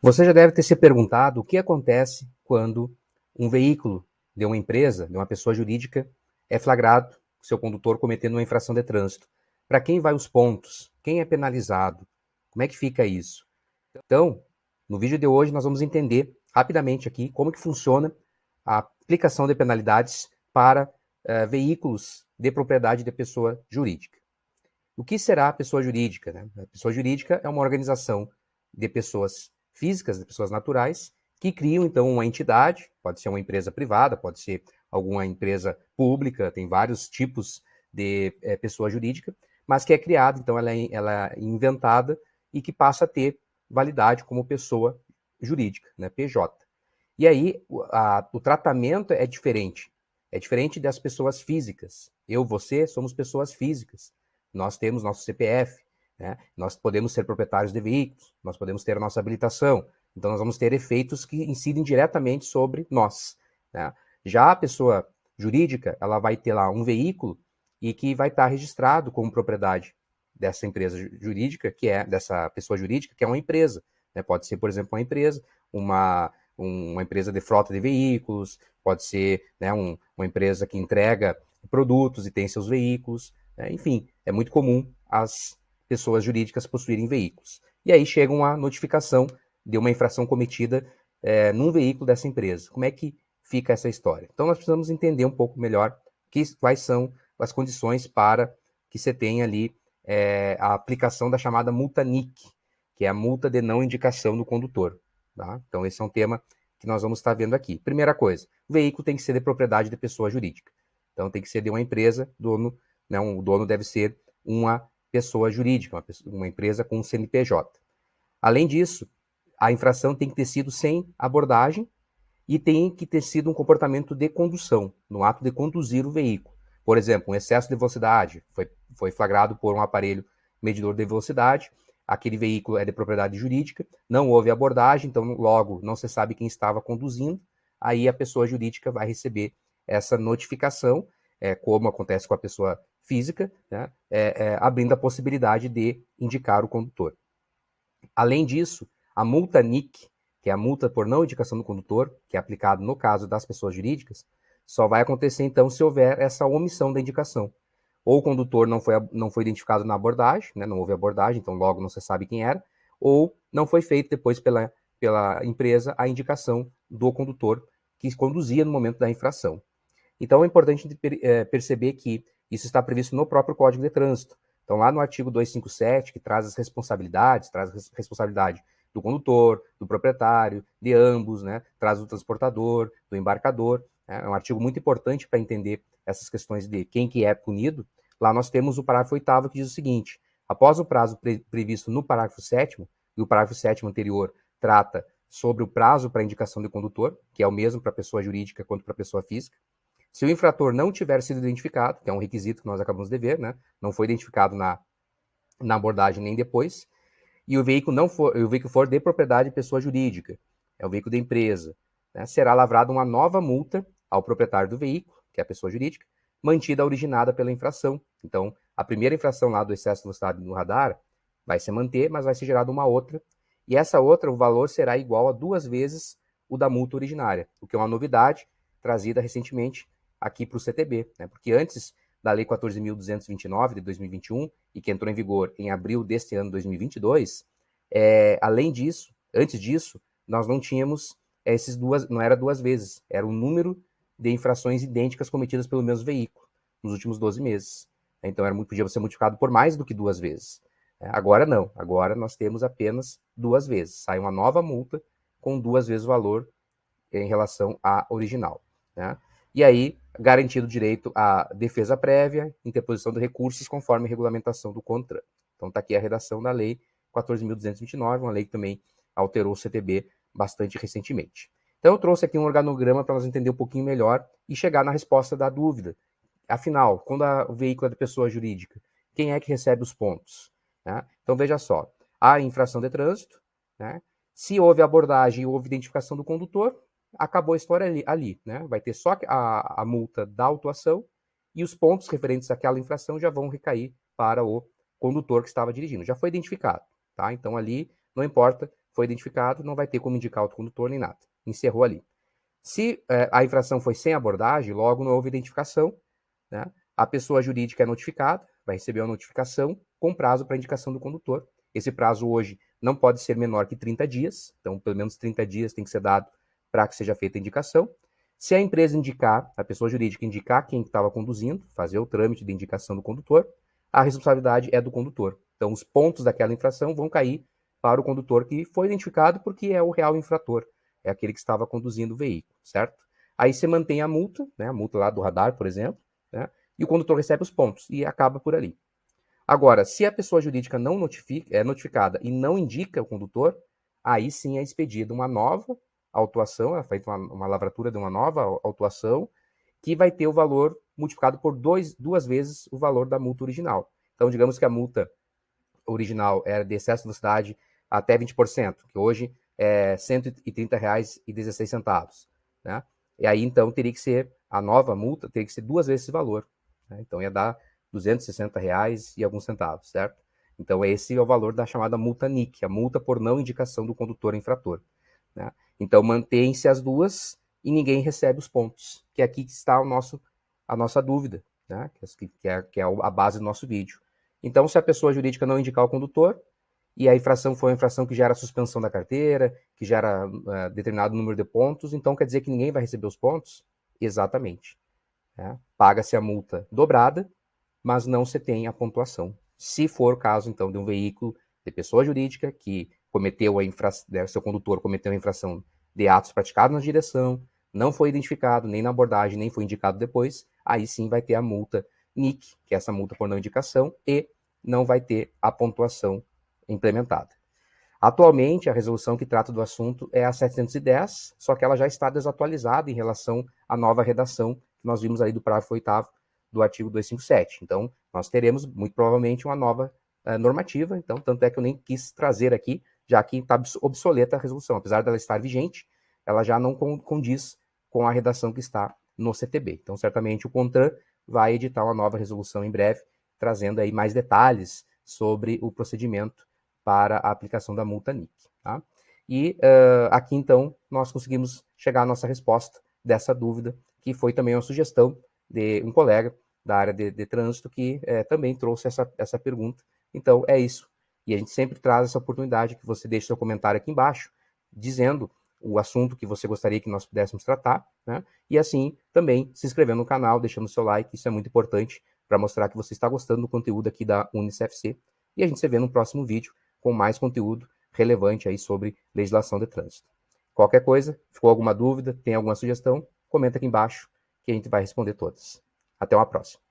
Você já deve ter se perguntado o que acontece quando um veículo de uma empresa, de uma pessoa jurídica, é flagrado, seu condutor cometendo uma infração de trânsito. Para quem vai os pontos? Quem é penalizado? Como é que fica isso? Então, no vídeo de hoje nós vamos entender rapidamente aqui como que funciona a aplicação de penalidades para veículos de propriedade de pessoa jurídica. O que será a pessoa jurídica? Né? A pessoa jurídica é uma organização de pessoas físicas, de pessoas naturais, que criam, então, uma entidade, pode ser uma empresa privada, pode ser alguma empresa pública, tem vários tipos de pessoa jurídica, mas que é criada, então ela é inventada e que passa a ter validade como pessoa jurídica, né, PJ. E aí o tratamento é diferente das pessoas físicas. Eu, você, somos pessoas físicas. Nós temos nosso CPF, né? Nós podemos ser proprietários de veículos, nós podemos ter a nossa habilitação. Então, nós vamos ter efeitos que incidem diretamente sobre nós. Né? Já a pessoa jurídica, ela vai ter lá um veículo e que vai estar registrado como propriedade dessa empresa jurídica, que é dessa pessoa jurídica, que é uma empresa. Né? Pode ser, por exemplo, uma empresa, uma empresa de frota de veículos, pode ser, né, uma empresa que entrega produtos e tem seus veículos. Enfim, é muito comum as pessoas jurídicas possuírem veículos. E aí chega uma notificação de uma infração cometida num veículo dessa empresa. Como é que fica essa história? Então nós precisamos entender um pouco melhor quais são as condições para que você tenha ali a aplicação da chamada multa NIC, que é a multa de não indicação do condutor. Tá? Então esse é um tema que nós vamos estar vendo aqui. Primeira coisa, o veículo tem que ser de propriedade de pessoa jurídica. Então tem que ser de uma empresa, o dono deve ser uma pessoa jurídica, uma empresa com CNPJ. Além disso, a infração tem que ter sido sem abordagem e tem que ter sido um comportamento de condução, no ato de conduzir o veículo. Por exemplo, um excesso de velocidade foi flagrado por um aparelho medidor de velocidade, aquele veículo é de propriedade jurídica, não houve abordagem, então logo não se sabe quem estava conduzindo, aí a pessoa jurídica vai receber essa notificação, como acontece com a pessoa física, né, abrindo a possibilidade de indicar o condutor. Além disso, a multa NIC, que é a multa por não indicação do condutor, que é aplicada no caso das pessoas jurídicas, só vai acontecer então se houver essa omissão da indicação. Ou o condutor não foi identificado na abordagem, né, não houve abordagem, então logo não se sabe quem era, ou não foi feito depois pela empresa a indicação do condutor que conduzia no momento da infração. Então é importante perceber que isso está previsto no próprio Código de Trânsito. Então, lá no artigo 257, que traz as responsabilidades, traz a responsabilidade do condutor, do proprietário, de ambos, né? Traz do transportador, do embarcador. Né? É um artigo muito importante para entender essas questões de quem que é punido. Lá nós temos o parágrafo 8º que diz o seguinte: após o prazo previsto no parágrafo 7º, e o parágrafo 7º anterior trata sobre o prazo para indicação de condutor, que é o mesmo para a pessoa jurídica quanto para a pessoa física. Se o infrator não tiver sido identificado, que é um requisito que nós acabamos de ver, né? Não foi identificado na abordagem nem depois, e o veículo for de propriedade de pessoa jurídica, é o veículo da empresa, né? Será lavrada uma nova multa ao proprietário do veículo, que é a pessoa jurídica, mantida a originada pela infração. Então, a primeira infração lá do excesso de velocidade no radar vai se manter, mas vai ser gerada uma outra, e essa outra, o valor será igual a 2 vezes o da multa originária, o que é uma novidade trazida recentemente aqui para o CTB, né? Porque antes da Lei 14.229 de 2021 e que entrou em vigor em abril deste ano 2022, além disso, antes disso, nós não tínhamos não era 2 vezes, era o número de infrações idênticas cometidas pelo mesmo veículo nos últimos 12 meses. Então podia ser multiplicado por mais do que 2 vezes. Agora não, agora nós temos apenas 2 vezes. Sai uma nova multa com 2 vezes o valor em relação à original. Né? E aí, garantido o direito à defesa prévia, interposição de recursos conforme a regulamentação do CONTRAN. Então está aqui a redação da Lei 14.229, uma lei que também alterou o CTB bastante recentemente. Então eu trouxe aqui um organograma para nós entender um pouquinho melhor e chegar na resposta da dúvida. Afinal, quando o veículo é de pessoa jurídica, quem é que recebe os pontos? Né? Então veja só, há infração de trânsito, né? Se houve abordagem e houve identificação do condutor, acabou a história ali, né? Vai ter só a multa da autuação e os pontos referentes àquela infração já vão recair para o condutor que estava dirigindo. Já foi identificado, tá? Então ali não importa foi identificado, não vai ter como indicar outro condutor nem nada. Encerrou ali. Se a infração foi sem abordagem, logo não houve identificação, né? A pessoa jurídica é notificada, vai receber uma notificação com prazo para indicação do condutor. Esse prazo hoje não pode ser menor que 30 dias, então pelo menos 30 dias tem que ser dado para que seja feita a indicação. Se a empresa indicar, a pessoa jurídica indicar quem estava conduzindo, fazer o trâmite de indicação do condutor, a responsabilidade é do condutor. Então os pontos daquela infração vão cair para o condutor que foi identificado porque é o real infrator, é aquele que estava conduzindo o veículo, certo? Aí você mantém a multa, né, a multa lá do radar, por exemplo, né, e o condutor recebe os pontos e acaba por ali. Agora, se a pessoa jurídica não é notificada e não indica o condutor, aí sim é expedida uma nova autuação, é feita uma lavratura de uma nova autuação, que vai ter o valor multiplicado por duas vezes o valor da multa original. Então, digamos que a multa original era de excesso de velocidade até 20%, que hoje é R$ 130,16, né? E aí, então, teria que ser, a nova multa teria que ser duas vezes esse valor, né? Então, ia dar R$ 260 e alguns centavos, certo? Então, esse é o valor da chamada multa NIC, a multa por não indicação do condutor infrator, né? Então, mantém-se as duas e ninguém recebe os pontos, que aqui está a nossa dúvida, né? Que é a base do nosso vídeo. Então, se a pessoa jurídica não indicar o condutor, e a infração foi uma infração que gera suspensão da carteira, que gera determinado número de pontos, então quer dizer que ninguém vai receber os pontos? Exatamente. Né? Paga-se a multa dobrada, mas não se tem a pontuação. Se for o caso, então, de um veículo de pessoa jurídica que cometeu a infração, seu condutor cometeu a infração de atos praticados na direção, não foi identificado nem na abordagem, nem foi indicado depois, aí sim vai ter a multa NIC, que é essa multa por não indicação, e não vai ter a pontuação implementada. Atualmente, a resolução que trata do assunto é a 710, só que ela já está desatualizada em relação à nova redação que nós vimos aí do parágrafo 8º do artigo 257. Então, nós teremos, muito provavelmente, uma nova normativa, então, tanto é que eu nem quis trazer aqui, já que está obsoleta a resolução. Apesar dela estar vigente, ela já não condiz com a redação que está no CTB. Então, certamente, o CONTRAN vai editar uma nova resolução em breve, trazendo aí mais detalhes sobre o procedimento para a aplicação da multa NIC. Tá? E aqui, então, nós conseguimos chegar à nossa resposta dessa dúvida, que foi também uma sugestão de um colega da área de trânsito que também trouxe essa pergunta. Então, é isso. E a gente sempre traz essa oportunidade que você deixe seu comentário aqui embaixo, dizendo o assunto que você gostaria que nós pudéssemos tratar, né? E assim, também se inscrevendo no canal, deixando seu like, isso é muito importante para mostrar que você está gostando do conteúdo aqui da UniCFC. E a gente se vê no próximo vídeo com mais conteúdo relevante aí sobre legislação de trânsito. Qualquer coisa, ficou alguma dúvida, tem alguma sugestão, comenta aqui embaixo que a gente vai responder todas. Até uma próxima.